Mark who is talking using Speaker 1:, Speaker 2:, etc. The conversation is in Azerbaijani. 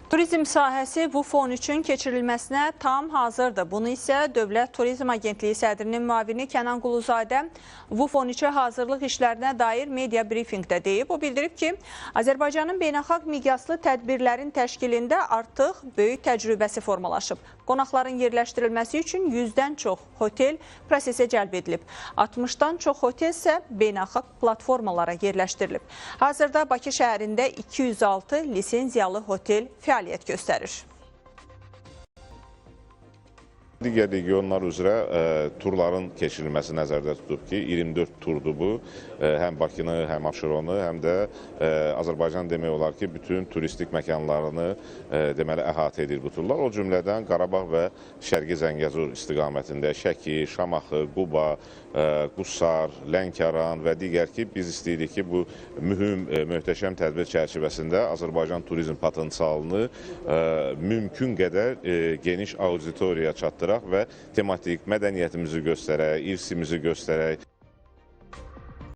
Speaker 1: Turizm sahəsi VUFON üçün keçirilməsinə tam hazırdır. Bunu isə Dövlət Turizm Agentliyi sədrinin müavini Kənan Quluzadə VUFON üçün hazırlıq işlərinə dair media brifinqdə deyib. O bildirib ki, Azərbaycanın beynəlxalq miqyaslı tədbirlərin təşkilində artıq böyük təcrübəsi formalaşıb. Qonaqların yerləşdirilməsi üçün 100-dən çox hotel prosesə cəlb edilib. 60-dan çox hotel isə beynəlxalq platformalara yerləşdirilib. Hazırda Bakı şəhərində 206 lisenziyalı hotel fəaliyyət göstərir.
Speaker 2: Digər regionlar üzrə turların keçirilməsi nəzərdə tutub ki, 24 turdur bu. Həm Bakını, həm Abşeronu, həm də Azərbaycan demək olar ki, bütün turistik məkanlarını deməli əhatə edir bu turlar. O cümlədən Qarabağ və Şərqi Zəngəzur istiqamətində Şəki, Şamaxı, Quba, Qusar, Lənkəran və digər ki, biz istəyirik ki, bu mühüm, möhtəşəm tədbir çərçivəsində Azərbaycan turizm potensialını mümkün qədər geniş auditoriyaya çatdıraq və tematik mədəniyyətimizi göstərək, irsimizi göstərək.